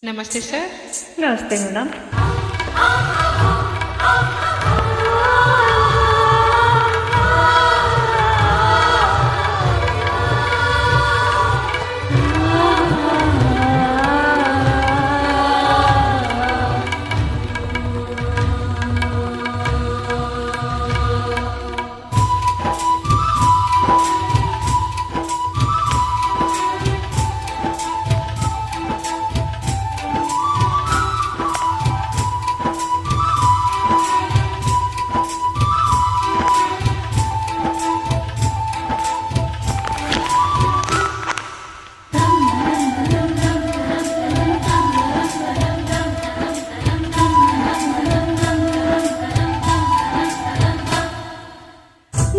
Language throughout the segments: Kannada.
ನಮಸ್ತೆ ಸರ್. ನಮಸ್ತೆ ಮೇಡಮ್.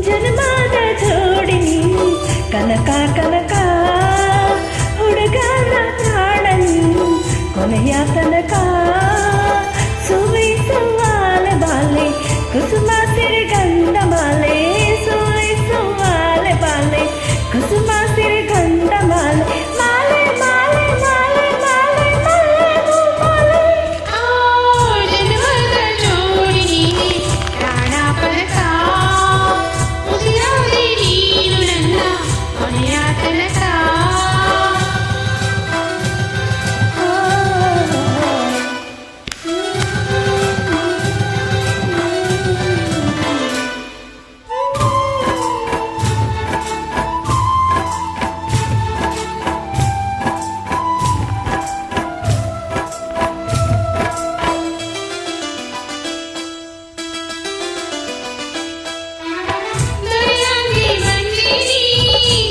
ಜನ್ಮದ ಜೋಡಿ ಕನಕ ಕನಕ ಹುಡುಗನ ಪ್ರಾಣ ಕೊನೆಯ ತನಕ ಸುವಿ ಸುವಾಲೆ ಬಾಲೆ ಕುಸುಮ ಸಿರಿಗಂಧ ಮಾಲೆ ಸುವಿ ಸುವಾಲೆ ಬಾಲೆ ಕುಸುಮ ಸಿರಿಗಂಧ ಮಾಲೆ ಮಾಲೆ ಮಾಲೆ ಮಾಲೆ ಮಾಲೆ ಮಾಲೆ ಜನ್ಮದ ಜೋಡಿ ಪ್ರಾಣ ಪದಕ ಉಸಿರಾಡಿ ನೀನು ನನ್ನ ಕೊನೆಯ ತನಕ. ದೊರೆಯಾಗಿ ಬಂದೀನಿ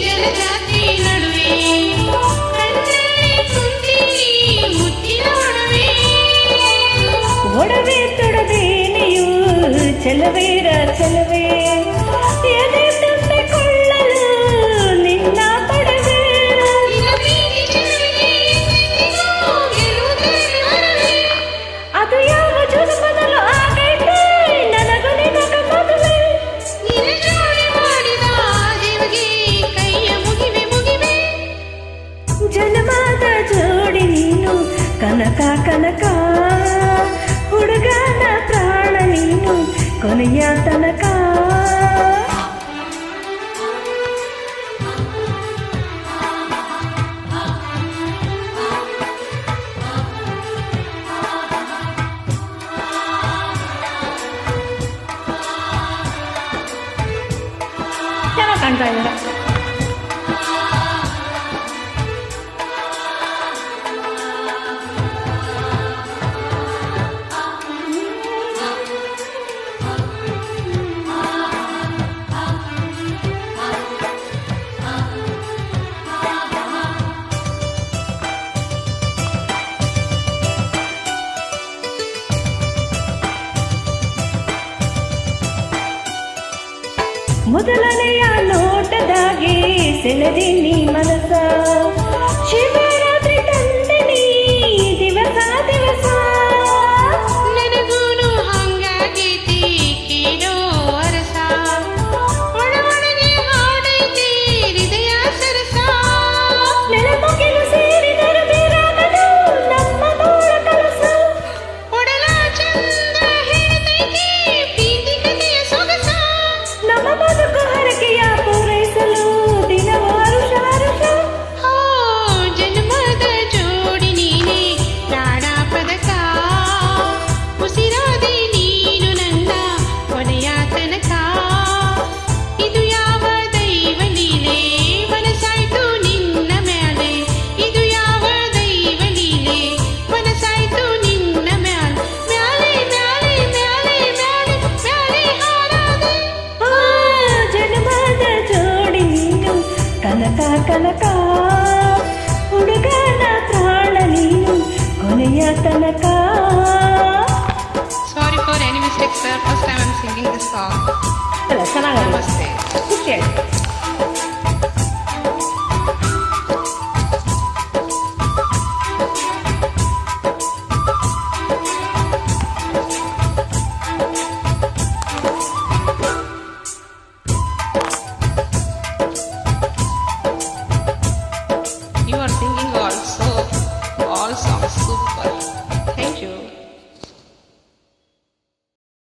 ಜಲಜಾತಿ ನಡುವೆ, ಕಣ್ಣಲ್ಲಿ ಕುಂತೀನಿ ಮುತ್ತಿನ ಒಡವೆ. ಒಡವೆ ತೊಡವೇನೆಯೂ ಚೆಲವೇರ ಚೆಲವೇ ಎದೆ ತುಂಬಿಕೊಳ್ಳಲು ನಿನ್ನ ಪಡವೆ. ನಿನ್ನ ಪ್ರೀತಿ ಚೆಲುವಿಗೆ ಎಂದೆಂದಿಗೂ ಗೆಲ್ಲುವುದೇ ವರವೇ. ಅದು ಯಾವ ಜನ್ಮದಲ್ಲೂ ಆಗೈತೆ ನನಗೂ ನಿನಗ ಮದುವೆ. ನಿನ್ನ ಜೋಡಿ ಮಾಡಿದ ದೇವಗೆ ಕೈಯ ಮುಗಿವೆ ಮುಗಿವೆ. ಜನ್ಮದ ಜೋಡಿ ನೀನು ಕನಕ ಕನಕ ಹುಡುಗನ ಪ್ರಾಣ ನೀನು ಕೊನೆಯ ತನಕ. ಚೆನ್ನಾಗಿ ಕಾಣ್ತಾ ಇದ್ದಾರೆ. ಮೊದಲನೆಯ ನೋಟದಾಗಿ ಸೆಳೆದಿನಿ ಮನಸ, ಶಿವರಾತ್ರಿ ತಂದಿನಿ ದಿವಸ ದಿವಸ. ನನಗೂನು ಹಂಗಾಗೈತಿ ಕೇಳೋ ಅರಸ, ಒಳಗೆ ಹಾಡೈತಿ ಹೃದಯ ಸರಸ. ನೆಲಮುಗಿಲು ಸೇರಿದರು ಬೇರಾಗದು ನಮ್ಮ ಮೂಲ ಕಲಸ. ಒಡಲ ಚಂದ ಹೇಳ್ತೈತಿ ಪ್ರೀತಿ ಕಥೆಯ ಸೊಗಸ. ನಮ್ಮ ಬದುಕು ಹರಕೆಯ ಪೂರೈಸಲು ದಿನವೂ ಹರುಷ ಹರುಷ. ಓ ಜನ್ಮದ ಜೋಡಿ ನೀನೆ ಪ್ರಾಣ ಪದಕ, ಉಸಿರಾದೆ ನೀನು ನನ್ನ ಕೊನೆಯ ತನಕ. ಇದು ಯಾವ ದೈವ ಲೀಲೆ ಮನಸಾಯ್ತು ನಿನ್ನ ಮ್ಯಾಲೆ, ಇದು ಯಾವ ದೈವ ಲೀಲೆ ಮನಸಾಯ್ತು ನಿನ್ನ ಮ್ಯಾಲೆ. ಮ್ಯಾಲೆ ಮ್ಯಾಲೆ ಮ್ಯಾಲೆ ಮ್ಯಾಲೆ ಮ್ಯಾಲೆ ಹಾರಾದೆ. ಆ ಜನ್ಮದ ಜೋಡಿ ನೀನು ಕನಕ ಕನಕ ಹುಡುಗನ ಪ್ರಾಣ ನೀನು ಕೊನೆಯ ತನಕ. Sorry for any mistakes, sir. First time I'm singing this song. ಅಲ್ಲ ಚೆನ್ನಾಗಲ್ಲ, Namaste. ಖುಷಿ ಆಯ್ತು. You are singing also all songs. Super